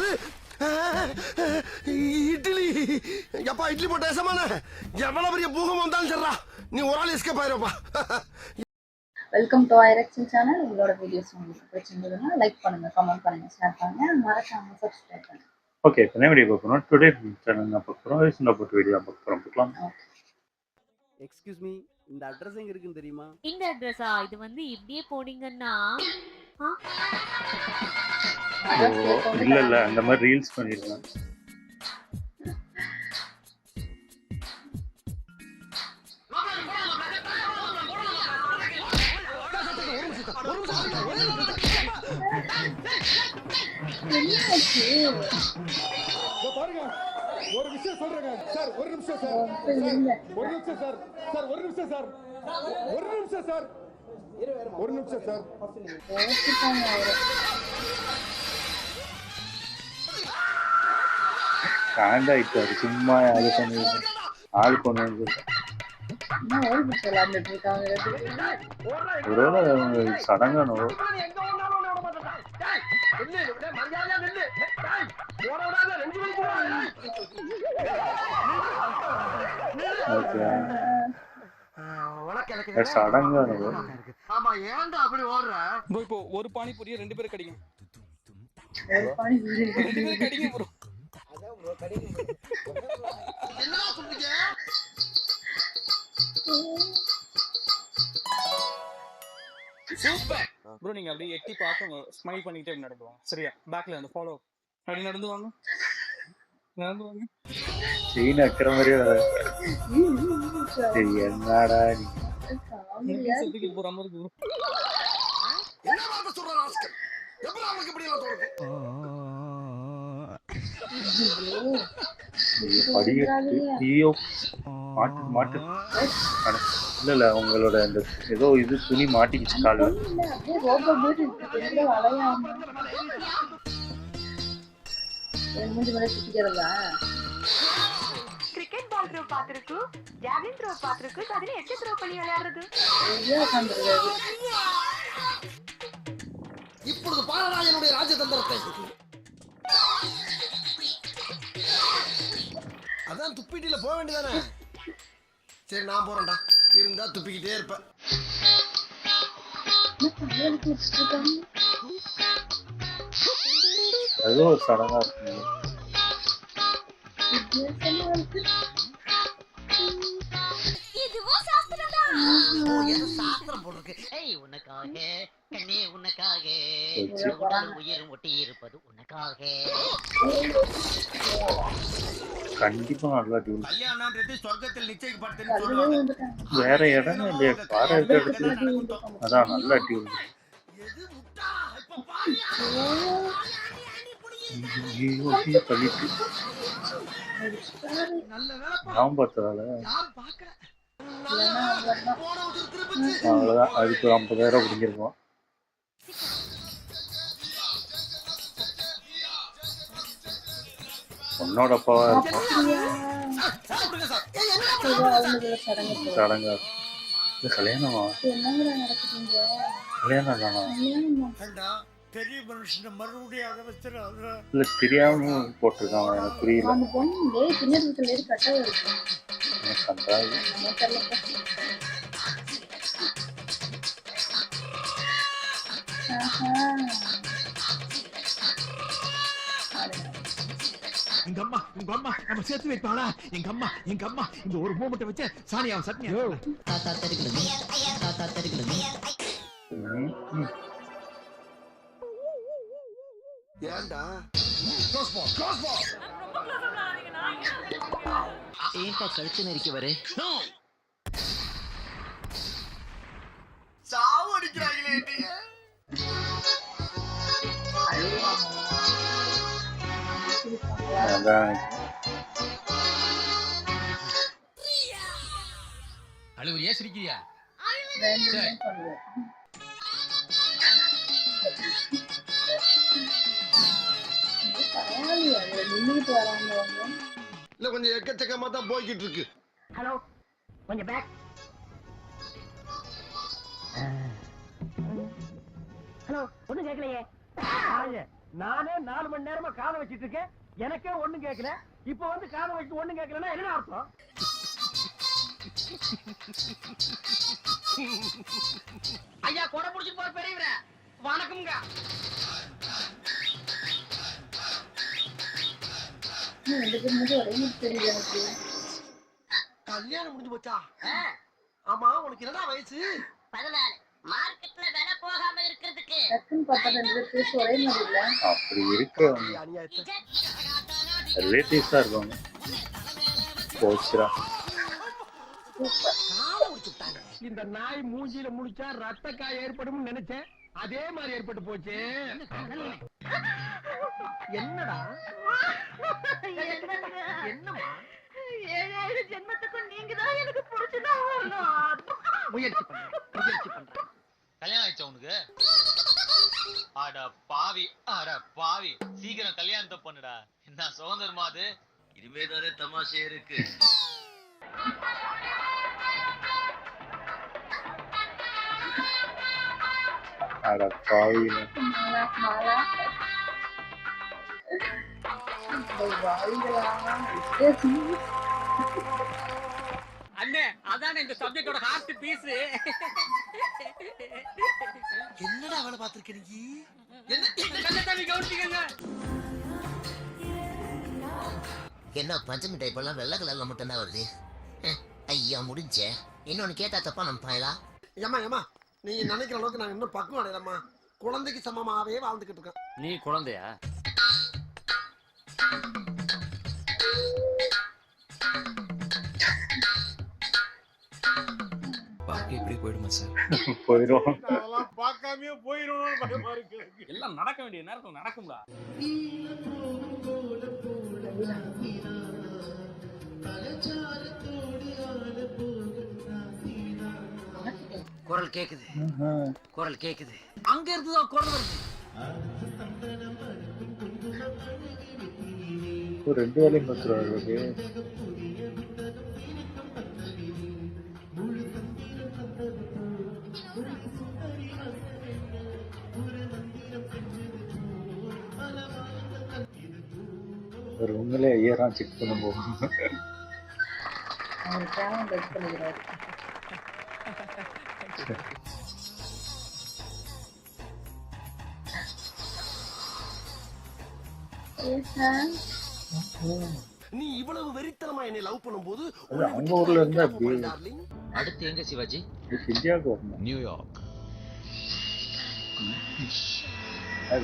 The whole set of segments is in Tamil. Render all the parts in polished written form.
என்னது இட்லி? எப்பா இட்லி போட்ட சமான எவ்வளவு பெரிய பூகம் வந்தாலும் சரிடா, நீ ஒரு ஆள் எஸ்கேப் ஆயிருப்பா. வெல்கம் டு ஐரெக்ஷன் சேனல். உங்களோட வீடியோஸ் உங்களுக்கு பிடிச்சிருந்ததுன்னா லைக் பண்ணுங்க, கமெண்ட் பண்ணுங்க, ஷேர் பண்ணுங்க, மறக்காம சப்ஸ்கிரைப் பண்ணுங்க. ஓகே, இப்போ என்ன வீடியோ பார்க்கணும்? டுடே சேனல் நான் பார்க்குறோம். ரீசெண்டாக போட்டு வீடியோ பார்க்கலாம். எக்ஸ்கியூஸ் மீ, இந்த அட்ரஸ் எங்க இருக்குன்னு தெரியுமா? இந்த அட்ரஸா? இது வந்து இப்படியே போனீங்கன்னா இல்ல அந்த மாதிரி ரீல்ஸ் பண்ணிருக்கேன். ஒரு விஷயம் சொல்றேங்க சார். ஒரு நிமிஷம் சார். ஒரு நிமிஷம் சார். சார் ஒரு நிமிஷம் சார். ஒரு நிமிஷம் சார். ஒரு நிமிஷம் சார். காண்டாயிட்டாரு சும்மா அது பண்ணி ஆள் கொண்டு ஒருவேளை சடங்கானோ. சடங்கானோ. இப்போ ஒரு பானிபூரியை 2 பேரும் கடிங்க. ப்ரோ நீங்க அப்படியே எட்டி பார்த்து ஸ்மைல் பண்ணிட்டே நடந்துவாங்க. சரியா? பேக்ல அந்த ஃபாலோ அப்படி நடந்து வாங்க. சீன் அக்கிற மாதிரியே வர. என்னடா நீ சுத்திட்டு போற மாதிரி ப்ரோ. என்ன வார்த்தை சொல்ற ராஸ்கல்? எப்பறம் அவங்களுக்கு இப்படி எல்லாம் தோணுது? ஐயோ மாட்டு இல்ல உங்களோட அந்த ஏதோ இது துணி மாட்டிக்கிச்சு கால்ல. கிரிக்கெட் பால் த்ரோ பாத்துருக்கு, ஜாவ்லின் த்ரோ பாத்துருக்கு, அதுல எட்டு த்ரோ பண்ணி விளையாடுறது. இப்பொழுது பாரடா என்னுடைய ராஜதந்திரத்தை. அதான் துப்பிட்டில போக வேண்டியதானே. சரி நான் போறேன்டா. இருந்தா துப்பிக்கிட்டே இருப்பேன். அது ஒரு சடங்கா இருக்கு. இதுவும் சாஸ்திரம்தான். ஏதோ சாஸ்திரம் போடுறது. ஏய் உனக்காக கண்ணே உனக்காக உடல் உயிரும் ஒட்டி இருப்பது உனக்காக. கண்டிப்பா நல்லா டியூன். கல்யாணம்ன்றது சொர்க்கத்தில் நிச்சயிக்கப்பட்டதுன்னு சொல்றாங்க. வேற இடம் இல்லையே, பாறை இருக்க இடத்துல. அதான் நல்லா டியூன். எது முட்டா? இப்ப பாரியா? பண்ணிட்டு நல்ல வேலை நான் பார்த்ததால யார் பார்க்கல. போனவங்க திருப்பிச்சு. அவ்வளவுதான். அதுக்கு 50,000 பிடிங்கிருக்கோம். உன்னோட அப்பாவா இருக்கும் சடங்கா. கல்யாணமா? கல்யாணம் தானா? பெரிய மனுஷன் மறுபடியும் இல்ல தெரியாம போட்டிருக்கான். எனக்கு புரியல. எங்க அம்மா நம்ம சேர்த்து வைப்பாளா? எங்க அம்மா இந்த ஒரு மூமெண்ட் வச்சு சாணியா சட்னி. தாத்தா தெரிகிறது, தாத்தா தெரிகிறது. ஏண்டா ஏன்டா கழுத்து நெரிக்க வர? சாவு அடிக்கிறாங்களே. அழுவுறியா சிரிக்கிறியா? இல்ல கொஞ்சம் எக்கச்சக்கமா தான் போய்கிட்டு இருக்கு. ஹலோ கொஞ்சம் பேக். ஹலோ ஒண்ணும் கேட்கலையே. நானே 4 மணி நேரமா காதை வச்சிட்டு இருக்கேன், எனக்கே ஒண்ணும் கேட்கல. இப்ப வந்து காதை வச்சு ஒண்ணும் கேட்கலன்னா என்ன அர்த்தம்? ஐயா கொடை புடிச்சிட்டு போற பெரியவரே வணக்கம்ங்க. ரெண்டு பேரும் மட்டும் ஒரே மாதிரி தெரியல எனக்கு. கல்யாணம் முடிஞ்சு போச்சா? ஆமா, உனக்கு என்னடா வயசு? 14. மார்க்கெட்ல விலை போகாம இருக்கிறதுக்கு டக்குன்னு பார்த்தா ரெண்டு பேர் பேச ஒரே மாதிரி இல்ல. அப்படி இருக்கிறவங்க அநியாயத்தை. ரிலேட்டிவ்ஸாக இருக்கவங்க போச்சுரா. இந்த நாய் மூஞ்சில முடிச்சா ரத்தக்காய் ஏற்படும் நினைச்சேன், அதே மாதிரி ஏற்பட்டு போச்சு. என்னடா என்னம்மா? 7 ஜென்மத்துக்கும் நீங்க தான் எனக்கு புடிச்சுதான் வரணும். முயற்சி பண்றேன். கல்யாணம் ஆயிடுச்சா உனக்கு? அட பாவி சீக்கிரம் கல்யாணத்தை பண்ணுடா. என்ன சுதந்திரமா அது? இனிமேதானே தமாஷே இருக்கு. அட பாவிங்க. மாலா மாலா அண்ணே அதானே இந்த சப்ஜெக்டோட ஹார்ட் பீஸ். என்னடா வேலை பார்த்திருக்க நீ? கவனிச்சுக்கங்க. என்ன பஞ்சமி டைப் எல்லாம் வெள்ளை கலர்ல மட்டும் தான் வருது. ஐயா முடிஞ்ச இன்னொன்னு கேட்டா தப்பா நம்பாங்களா? ஏமா நீ நினைக்கிற அளவுக்கு நான் இன்னும் பக்குவம் அடையலம்மா. குழந்தைக்கு சமமாவே வாழ்ந்துகிட்டு இருக்கேன். நீ குழந்தையா? போயிடும். அதெல்லாம் பார்க்காமயே போயிடும் பயமா இருக்கு. எல்லாம் நடக்க வேண்டிய நேரத்துல நடக்கும்டா. குரல் கேக்குது. அங்க இருந்து குரல் வருது. ஒரு 2 வேலையும் பார்த்துருவாரு. ஒரு உண்மையிலே ஐயரான் செக் பண்ணும்போது அவர் கேமரா டச் பண்ணிக்கிறாரு. நீ இவ்வளவு வெறித்தனமா என்னை லவ் பண்ணும்போது அவங்க ஊர்ல இருந்தா அப்படி. அடுத்து எங்க சிவாஜி? இந்தியாவுக்கு வரணும். நியூயார்க்.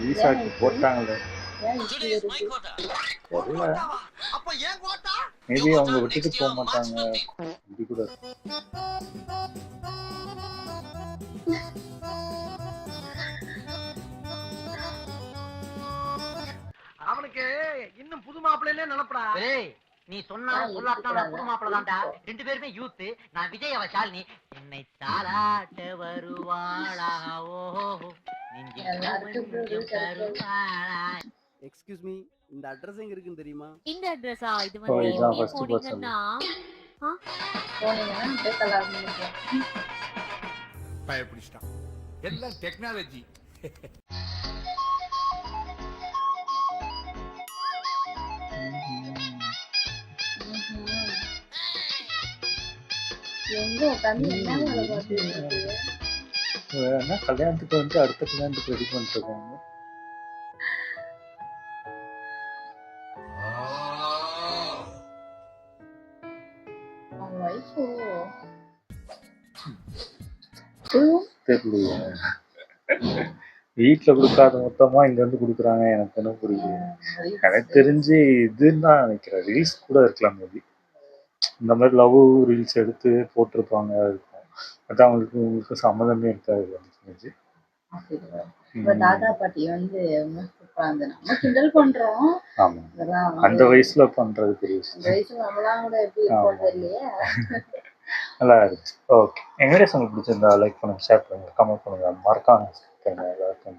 விசாக்கு போட்டாங்களே. அப்ப ஏன் கோட்டா? மேபி அவங்க விட்டுட்டு போக மாட்டாங்க. அப்படி கூட அவனுக்கு இன்னும் புது மாப்பிள்ளையிலே நினைப்படா. நீ சொன்னா சொல்லாட்டா நான் புது மாப்பிள்ள தான்டா. 2 பேருமே யூத். நான் விஜய், அவ ஷாலினி. என்னை தாராட்ட வருவாளா ஓஹோ எக்ஸ்கியூஸ் மீ, இந்த அட்ரஸ் எங்க இருக்குன்னு தெரியுமா? இந்த அட்ரஸா? இது வந்து இதான் எப்படியே first போனீங்கன்னா போனீங்கன்னா அப்படியே கலர் பண்ணிக்கலாம். பயப்பிடிச்சிட்டான். எல்லாம் டெக்னாலஜி. எங்க உட்காந்து என்ன வேலை பார்த்துட்டு வேணா கல்யாணத்துக்கு வந்து அடுத்த கல்யாணத்துக்கு ரெடி பண்ணிட்டு இருக்காங்க. தெரியலையே, வீட்டுல கொடுக்காத மொத்தமா இங்க வந்து குடுக்குறாங்க. எனக்கு என்ன புரியல. எனக்கு தெரிஞ்சு இதுன்னு தான் நினைக்கிறேன். ரீல்ஸ் கூட இருக்கலாம். மேபி இந்த மாதிரி லவ் ரீல்ஸ் எடுத்து போட்டிருப்பாங்க இருக்கும். பட் உங்களுக்கு சம்மதமே இருக்காது எனக்கு தெரிஞ்சு. தாத்தா பாட்டி வந்து நம்ம கிண்டல் பண்றோம். ஆமா, அந்த வயசுல பண்றது பெரிய விஷயம். வயசுல நம்மளாம் கூட எப்படி இருக்கோம் தெரியலையே. நல்லா இருந்துச்சு. ஓகே, எங்க வீடியோஸ் உங்களுக்கு பிடிச்சிருந்தா லைக் பண்ணுங்க, ஷேர் பண்ணுங்க, கமெண்ட் பண்ணுங்க, மறக்காம எல்லாருக்கும்